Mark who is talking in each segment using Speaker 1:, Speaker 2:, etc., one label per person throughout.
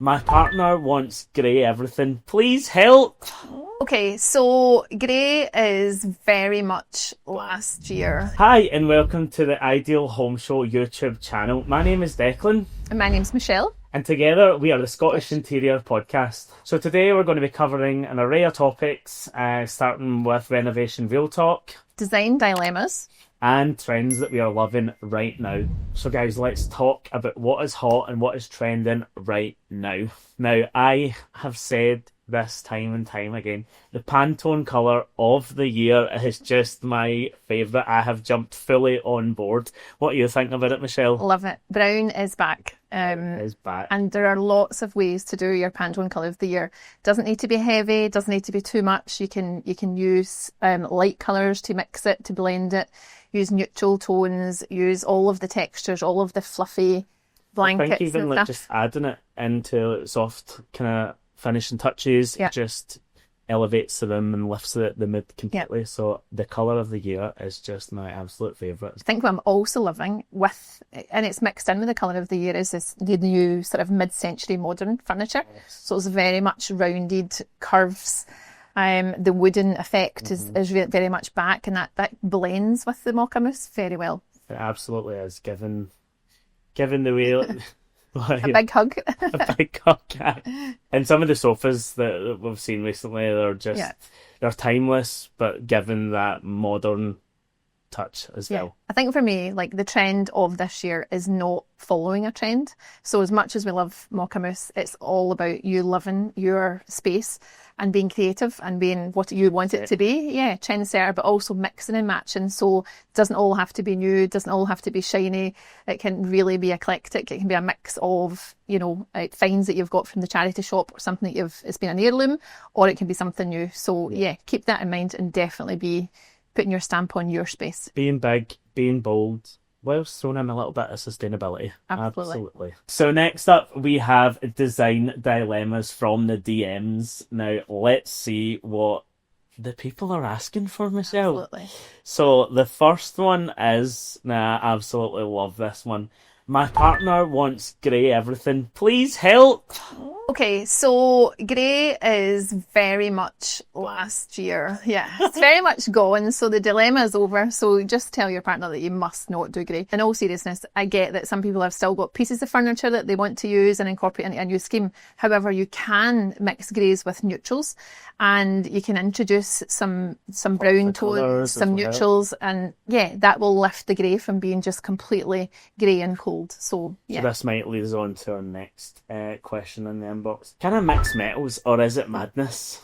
Speaker 1: My partner wants grey everything. Please help!
Speaker 2: Okay, so grey is very much last year.
Speaker 1: Hi, and welcome to the Ideal Home Show YouTube channel. My name is Declan,
Speaker 2: And my name's Michelle.
Speaker 1: and together we are the Scottish Interior Podcast. So today we're going to be covering an array of topics, starting with renovation real talk
Speaker 2: Design dilemmas.
Speaker 1: and trends that we are loving right now. So guys, let's talk about what is hot and what is trending right now. Now, I have said this time and time again, the Pantone colour of the year is just my favourite. I have jumped fully on board. What do you think about it, Michelle?
Speaker 2: Love it. Brown is back.
Speaker 1: Is back.
Speaker 2: And there are lots of ways to do your Pantone colour of the year. Doesn't need to be heavy, doesn't need to be too much. You can use light colours to mix it, to blend it. Use neutral tones, use all of the textures, all of the fluffy blankets.
Speaker 1: I think even
Speaker 2: and
Speaker 1: like
Speaker 2: stuff.
Speaker 1: just adding it into soft kind of finishing touches just elevates the room and lifts the mood completely. So the colour of the year is just my absolute favourite.
Speaker 2: I think what I'm also loving with, and it's mixed in with the colour of the year, is the new sort of mid-century modern furniture. Yes. So it's very much rounded curves. The wooden effect is very much back, and that blends with the mocha mousse very well.
Speaker 1: It absolutely is, given the way
Speaker 2: A big hug.
Speaker 1: a big hug. And some of the sofas that we've seen recently, they're just they're timeless, but given that modern touch as well.
Speaker 2: I think for me, like, the trend of this year is not following a trend. So as much as we love mocha mousse, it's all about you loving your space and being creative and being what you want it to be. Yeah, trendsetter, but also mixing and matching. So it doesn't all have to be new, it doesn't all have to be shiny. It can really be eclectic. It can be a mix of, finds that you've got from the charity shop, or something that it's been an heirloom, or it can be something new. So keep that in mind and definitely be putting your stamp on your space.
Speaker 1: Being big, being bold, whilst throwing in a little bit of sustainability.
Speaker 2: Absolutely.
Speaker 1: So next up, we have design dilemmas from the DMs. Now, let's see what the people are asking for, Michelle.
Speaker 2: Absolutely.
Speaker 1: So the first one is, I absolutely love this one. My partner wants grey everything. Please help!
Speaker 2: Okay, so grey is very much last year. Yeah, it's very much gone. So the dilemma is over. So just tell your partner that you must not do grey. In all seriousness, I get that some people have still got pieces of furniture that they want to use and incorporate into a new scheme. However, you can mix greys with neutrals, and you can introduce some brown tones, some neutrals, and that will lift the grey from being just completely grey and cold. So
Speaker 1: this might lead us on to our next question in the inbox. Can I mix metals, or is it madness?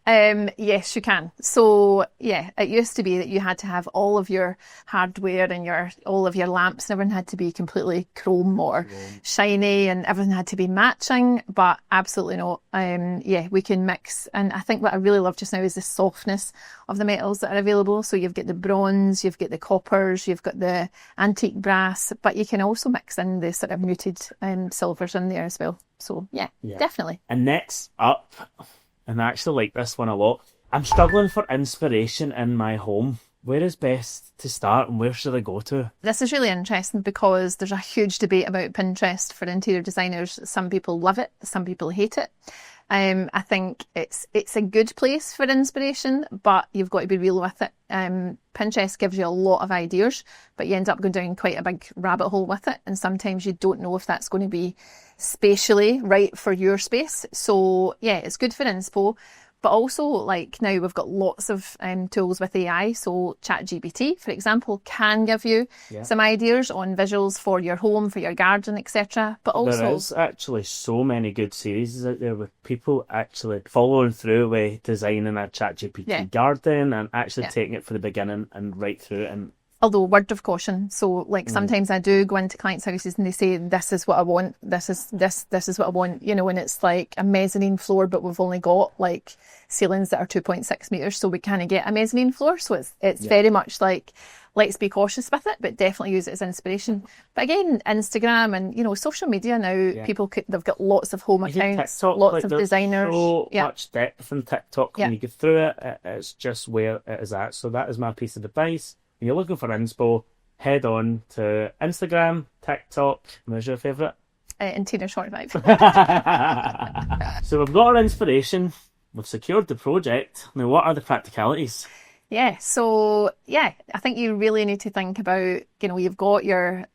Speaker 2: Yes, you can. So it used to be that you had to have all of your hardware and all of your lamps and everything had to be completely chrome or shiny, and everything had to be matching, but absolutely not. We can mix, and I think what I really love just now is the softness of the metals that are available. So you've got the bronze, you've got the coppers, you've got the antique brass, but you can also mix in the sort of muted silvers in there as well. So definitely.
Speaker 1: And next up, and I actually like this one a lot, I'm struggling for inspiration in my home. Where is best to start, and where should I go to?
Speaker 2: This is really interesting because there's a huge debate about Pinterest for interior designers. Some people love it, some people hate it. I think it's a good place for inspiration, but you've got to be real with it. Pinterest gives you a lot of ideas, but you end up going down quite a big rabbit hole with it, and sometimes you don't know if that's going to be spatially right for your space. So it's good for inspo. But also, like, now we've got lots of tools with AI. So ChatGPT, for example, can give you some ideas on visuals for your home, for your garden, etc. But also,
Speaker 1: there is actually so many good series out there with people actually following through with designing a ChatGPT garden and actually taking it for the beginning and right through it. And
Speaker 2: although, word of caution, so like sometimes I do go into clients' houses and they say, this is what I want, this is what I want, and it's like a mezzanine floor, but we've only got like ceilings that are 2.6 metres, so we can't get a mezzanine floor. So it's very much like, let's be cautious with it, but definitely use it as inspiration. But again, Instagram and, social media now, they've got lots of home accounts,
Speaker 1: TikTok,
Speaker 2: lots of designers.
Speaker 1: So much depth in TikTok. When you go through it, it's just where it is at. So that is my piece of advice. When you're looking for inspo, head on to Instagram, TikTok. Where's your favourite?
Speaker 2: interior short vibe.
Speaker 1: So we've got our inspiration, we've secured the project. Now, what are the practicalities?
Speaker 2: I think you really need to think about, you've got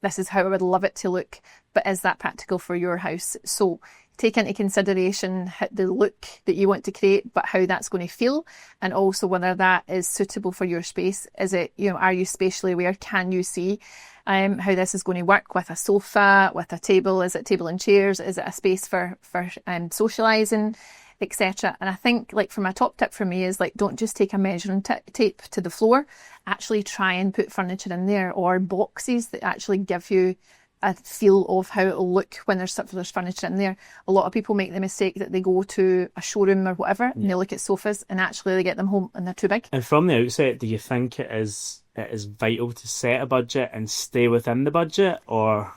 Speaker 2: this is how I would love it to look, but is that practical for your house? So take into consideration the look that you want to create, but how that's going to feel, and also whether that is suitable for your space. Is it, are you spatially aware? Can you see how this is going to work with a sofa, with a table? Is it table and chairs? Is it a space for socialising, etc.? And I think, like, from a top tip for me is, like, don't just take a measuring tape to the floor. Actually try and put furniture in there, or boxes that actually give you a feel of how it'll look when there's furniture in there. A lot of people make the mistake that they go to a showroom or whatever and they look at sofas, and actually they get them home and they're too big.
Speaker 1: And from the outset, do you think it is vital to set a budget and stay within the budget, or?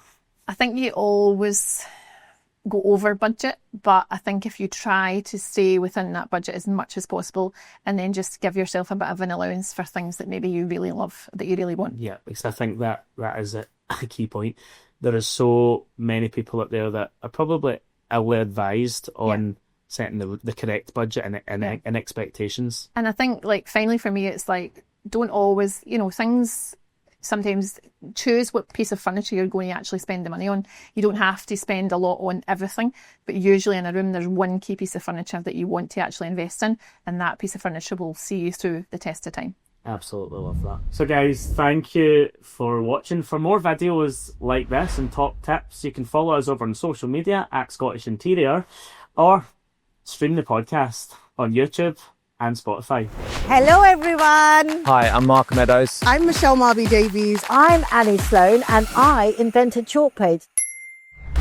Speaker 2: I think you always go over budget, but I think if you try to stay within that budget as much as possible, and then just give yourself a bit of an allowance for things that maybe you really love, that you really want.
Speaker 1: Yeah, because I think that is a key point. There are so many people out there that are probably ill advised on setting the correct budget and expectations.
Speaker 2: And I think, like, finally for me, it's like, don't always, things, sometimes choose what piece of furniture you're going to actually spend the money on. You don't have to spend a lot on everything, but usually in a room there's one key piece of furniture that you want to actually invest in, and that piece of furniture will see you through the test of time.
Speaker 1: Absolutely love that. So guys, thank you for watching. For more videos like this and top tips, you can follow us over on social media at Scottish Interior, or stream the podcast on YouTube and Spotify.
Speaker 3: Hello everyone.
Speaker 4: Hi, I'm Mark Meadows.
Speaker 3: I'm Michelle Marby Davies.
Speaker 5: I'm Annie Sloan, and I invented chalk paste.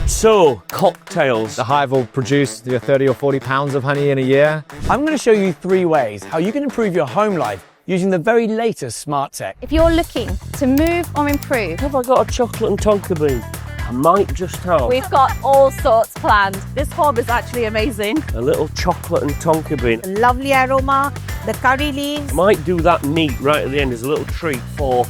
Speaker 6: So, cocktails.
Speaker 4: The hive will produce 30 or 40 pounds of honey in a year.
Speaker 6: I'm going to show you 3 ways how you can improve your home life using the very latest smart tech.
Speaker 7: If you're looking to move or improve,
Speaker 6: Have I got a chocolate and tonka bean? I might just have
Speaker 7: we've got all sorts planned. This hob is actually amazing.
Speaker 6: a little chocolate and tonka bean.
Speaker 3: The lovely aroma, the curry leaves.
Speaker 6: Might do that neat right at the end as a little treat for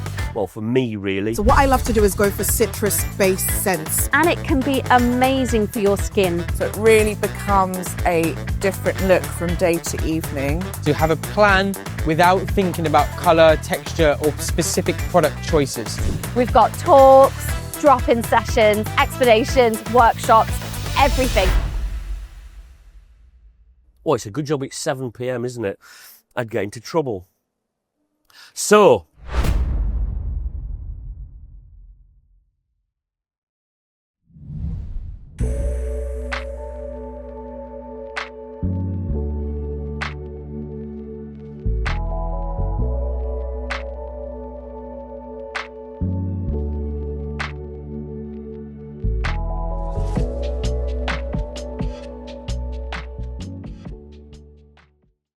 Speaker 6: me really.
Speaker 3: So what I love to do is go for citrus-based scents.
Speaker 7: And it can be amazing for your skin.
Speaker 8: So it really becomes a different look from day to evening.
Speaker 4: To have a plan without thinking about colour, texture or specific product choices.
Speaker 7: We've got talks, drop-in sessions, explanations, workshops, everything.
Speaker 6: Well, it's a good job it's 7 p.m, isn't it? I'd get into trouble. So,